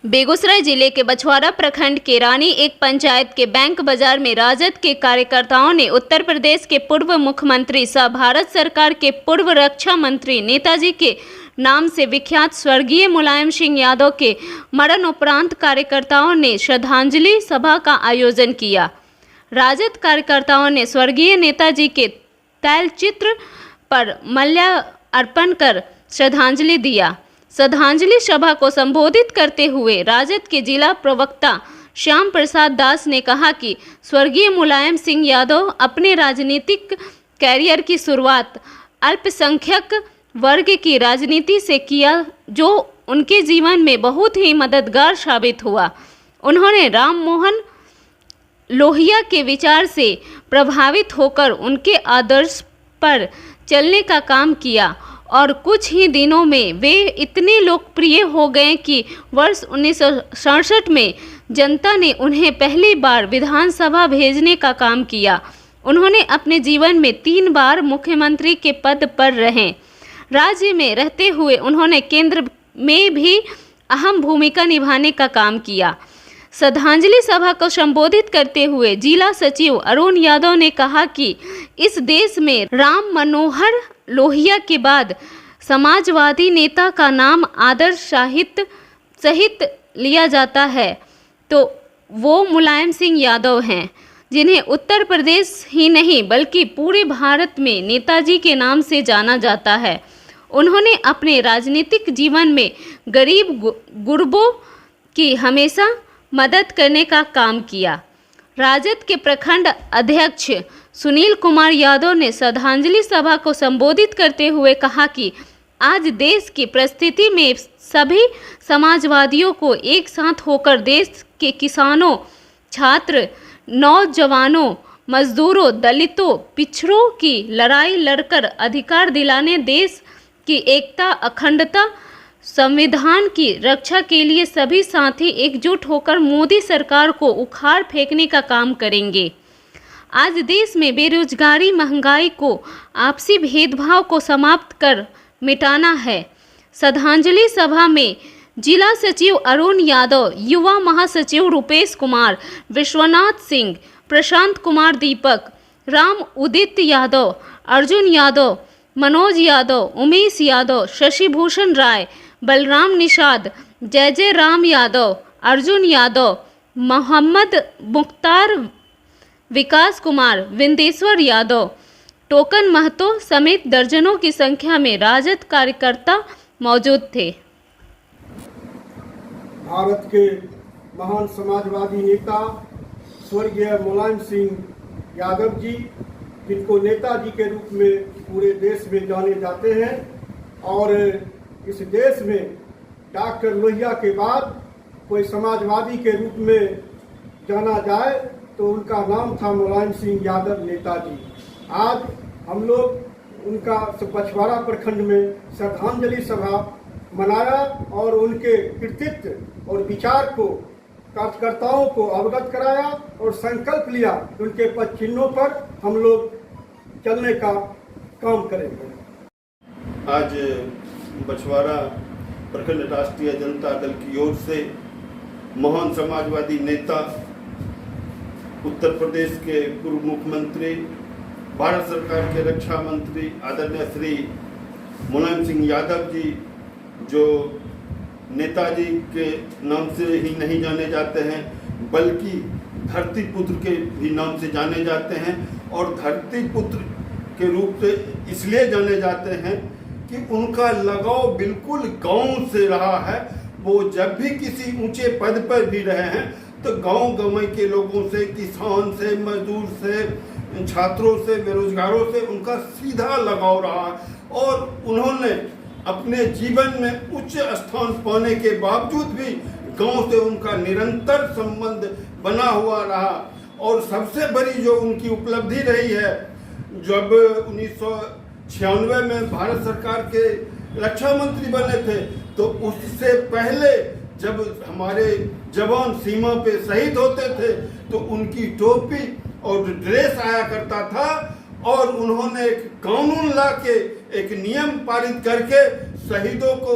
बेगूसराय जिले के बछवाड़ा प्रखंड के रानी एक पंचायत के बैंक बाजार में राजद के कार्यकर्ताओं ने उत्तर प्रदेश के पूर्व मुख्यमंत्री सह भारत सरकार के पूर्व रक्षा मंत्री नेताजी के नाम से विख्यात स्वर्गीय मुलायम सिंह यादव के मरण उपरांत कार्यकर्ताओं ने श्रद्धांजलि सभा का आयोजन किया। राजद कार्यकर्ताओं ने स्वर्गीय नेताजी के तैलचित्र पर माल्यार्पण कर श्रद्धांजलि दिया। श्रद्धांजलि सभा को संबोधित करते हुए राजद के जिला प्रवक्ता श्याम प्रसाद दास ने कहा कि स्वर्गीय मुलायम सिंह यादव अपने राजनीतिक कैरियर की शुरुआत अल्पसंख्यक वर्ग की राजनीति से किया, जो उनके जीवन में बहुत ही मददगार साबित हुआ। उन्होंने राम मनोहर लोहिया के विचार से प्रभावित होकर उनके आदर्श पर चलने का काम किया और कुछ ही दिनों में वे इतने लोकप्रिय हो गए कि वर्ष 1967 में जनता ने उन्हें पहली बार विधानसभा भेजने का काम किया। उन्होंने अपने जीवन में 3 बार मुख्यमंत्री के पद पर रहे। राज्य में रहते हुए उन्होंने केंद्र में भी अहम भूमिका निभाने का काम किया। श्रद्धांजलि सभा को संबोधित करते हुए जिला सचिव अरुण यादव ने कहा कि इस देश में राम मनोहर लोहिया के बाद समाजवादी नेता का नाम आदर्श साहित्य सहित लिया जाता है तो वो मुलायम सिंह यादव हैं, जिन्हें उत्तर प्रदेश ही नहीं बल्कि पूरे भारत में नेताजी के नाम से जाना जाता है। उन्होंने अपने राजनीतिक जीवन में गरीब गुरबों की हमेशा मदद करने का काम किया। राजद के प्रखंड अध्यक्ष सुनील कुमार यादव ने श्रद्धांजलि सभा को संबोधित करते हुए कहा कि आज देश की परिस्थिति में सभी समाजवादियों को एक साथ होकर देश के किसानों, छात्र, नौजवानों, मजदूरों, दलितों, पिछड़ों की लड़ाई लड़कर अधिकार दिलाने, देश की एकता, अखंडता, संविधान की रक्षा के लिए सभी साथी एकजुट होकर मोदी सरकार को उखाड़ फेंकने का काम करेंगे। आज देश में बेरोजगारी, महंगाई को, आपसी भेदभाव को समाप्त कर मिटाना है। श्रद्धांजलि सभा में जिला सचिव अरुण यादव, युवा महासचिव रुपेश कुमार, विश्वनाथ सिंह, प्रशांत कुमार दीपक, राम उदित यादव, अर्जुन यादव, मनोज यादव, उमेश यादव, शशिभूषण राय, बलराम निषाद, जय जय राम यादव, अर्जुन यादव, मोहम्मद मुख्तार, विकास कुमार, विंदेश्वर यादव, टोकन महतो समेत दर्जनों की संख्या में राजद कार्यकर्ता मौजूद थे। भारत के महान समाजवादी नेता स्वर्गीय मुलायम सिंह यादव जी, जिनको नेताजी के रूप में पूरे देश में जाने जाते हैं और इस देश में डॉक्टर लोहिया के बाद कोई समाजवादी के रूप में जाना जाए तो उनका नाम था मुलायम सिंह यादव नेताजी। आज हम लोग उनका बछवाड़ा प्रखंड में श्रद्धांजलि सभा मनाया और उनके कृतित्व और विचार को कार्यकर्ताओं को अवगत कराया और संकल्प लिया कि उनके पद चिन्हों पर हम लोग चलने का काम करेंगे। आज बछवाड़ा प्रखंड राष्ट्रीय जनता दल की ओर से महान समाजवादी नेता, उत्तर प्रदेश के पूर्व मुख्यमंत्री, भारत सरकार के रक्षा मंत्री आदरणीय श्री मुलायम सिंह यादव जी, जो नेताजी के नाम से ही नहीं जाने जाते हैं बल्कि धरती पुत्र के भी नाम से जाने जाते हैं और धरती पुत्र के रूप से इसलिए जाने जाते हैं कि उनका लगाव बिल्कुल गांव से रहा है। वो जब भी किसी ऊंचे पद पर भी रहे हैं तो गांव गंवई के लोगों से, किसान से, मजदूर से, छात्रों से, बेरोजगारों से उनका सीधा लगाव रहा और उन्होंने अपने जीवन में उच्च स्थान पाने के बावजूद भी गांव से उनका निरंतर संबंध बना हुआ रहा। और सबसे बड़ी जो उनकी उपलब्धि रही है, जब 1996 में भारत सरकार के रक्षा मंत्री बने थे तो उससे पहले जब हमारे जवान सीमा पे शहीद होते थे तो उनकी टोपी और ड्रेस आया करता था और उन्होंने एक कानून ला के एक नियम पारित करके शहीदों को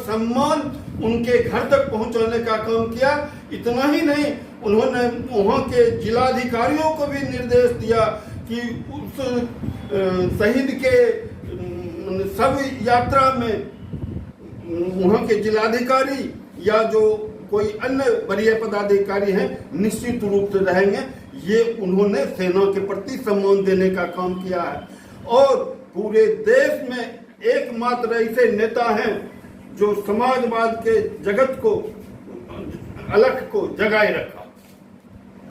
सम्मान उनके घर तक पहुंचाने का काम किया। इतना ही नहीं, उन्होंने वहाँ के जिलाधिकारियों को भी निर्देश दिया कि उस शहीद के सब यात्रा में वहाँ के जिलाधिकारी या जो कोई अन्य वरीय पदाधिकारी हैं निश्चित रूप से रहेंगे। ये उन्होंने सेना के प्रति सम्मान देने का काम किया है और पूरे देश में एकमात्र ऐसे नेता हैं जो समाजवाद के जगत को अलख को जगाए रखा।